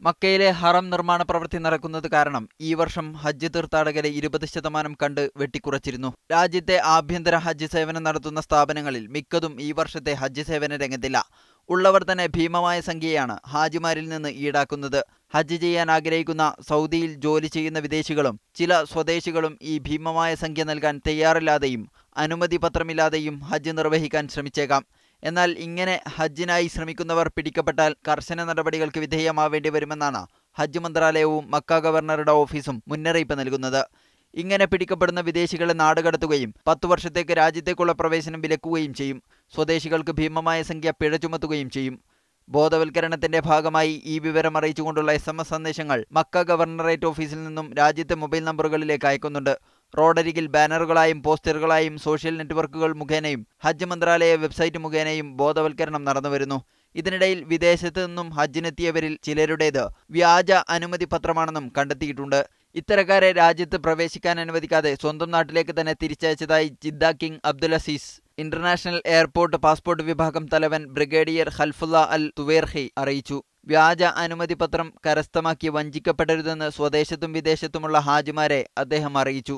മക്കയിലെ ഹറം നിർമ്മാണ പ്രവൃത്തി നടക്കുന്നത് കാരണം ഈ വർഷം ഹജ്ജ് തീർത്ഥാടകരെ 20% കണ്ട് വെട്ടിക്കുറച്ചിരുന്നു. രാജ്യത്തെ ആഭ്യന്തര ഹജ്ജ് സേവനം നടത്തുന്ന സ്ഥാപനങ്ങളിൽ മിക്കതും ഈ വർഷത്തെ ഹജ്ജ് സേവന രംഗത്തില്ല. ഉള്ളവർ തന്നെ ഭീമമായ സംഖ്യയാണ് ഹാജിമാരിൽ നിന്ന് ഈടാക്കുന്നത്. ഹജ്ജ് ചെയ്യാൻ ആഗ്രഹിക്കുന്ന സൗദിയിൽ ജോലി ചെയ്യുന്ന വിദേശികളും ചില സ്വദേശികളും ഈ ഭീമമായ സംഖ്യ നൽകാൻ തയ്യാറില്ലാതെയും അനുമതി പത്രമില്ലാതെയും ഹജ്ജ് നിർവഹിക്കാൻ ശ്രമിച്ചേക്കാം. എന്നാൽ ഇങ്ങനെ ഹജ്ജിനായി ശ്രമിക്കുന്നവർ പിടിക്കപ്പെട്ടാൽ കർശന നടപടികൾക്ക് വിധേയമാവേണ്ടി വരുമെന്നാണ് ഹജ്ജ് മന്ത്രാലയവും മക്ക ഗവർണറുടെ ഓഫീസും മുന്നറിയിപ്പ് നൽകുന്നത്. ഇങ്ങനെ പിടിക്കപ്പെടുന്ന വിദേശികളെ നാടുകടത്തുകയും 10 വർഷത്തേക്ക് രാജ്യത്തേക്കുള്ള പ്രവേശനം വിലക്കുകയും ചെയ്യും. സ്വദേശികൾക്ക് ഭീമമായ സംഖ്യ പിഴ ചുമത്തുകയും ചെയ്യും. ബോധവൽക്കരണത്തിന്റെ ഭാഗമായി ഈ വിവരം അറിയിച്ചുകൊണ്ടുള്ള SMS സന്ദേശങ്ങൾ മക്ക ഗവർണറേറ്റ് ഓഫീസിൽ നിന്നും രാജ്യത്തെ മൊബൈൽ നമ്പറുകളിലേക്ക് അയക്കുന്നുണ്ട്. റോഡരികിൽ ബാനറുകളായും പോസ്റ്ററുകളായും സോഷ്യൽ നെറ്റ്വർക്കുകൾ മുഖേനയും ഹജ്ജ് മന്ത്രാലയ വെബ്സൈറ്റ് മുഖേനയും ബോധവൽക്കരണം നടന്നുവരുന്നു. ഇതിനിടയിൽ വിദേശത്ത് നിന്നും ഹജ്ജിനെത്തിയവരിൽ ചിലരുടേത് വ്യാജ അനുമതി പത്രമാണെന്നും കണ്ടെത്തിയിട്ടുണ്ട്. ഇത്തരക്കാരെ രാജ്യത്ത് പ്രവേശിക്കാൻ അനുവദിക്കാതെ സ്വന്തം നാട്ടിലേക്ക് തന്നെ തിരിച്ചയച്ചതായി Jeddah King Abdul Aziz international airport passport വിഭാഗം തലവൻ ബ്രിഗേഡിയർ ഖൽഫുള്ള അൽ തുവേർഹി അറിയിച്ചു. വ്യാജ അനുമതി പത്രം കരസ്ഥമാക്കി വഞ്ചിക്കപ്പെടരുതെന്ന് സ്വദേശത്തും വിദേശത്തുമുള്ള ഹാജിമാരെ അദ്ദേഹം അറിയിച്ചു.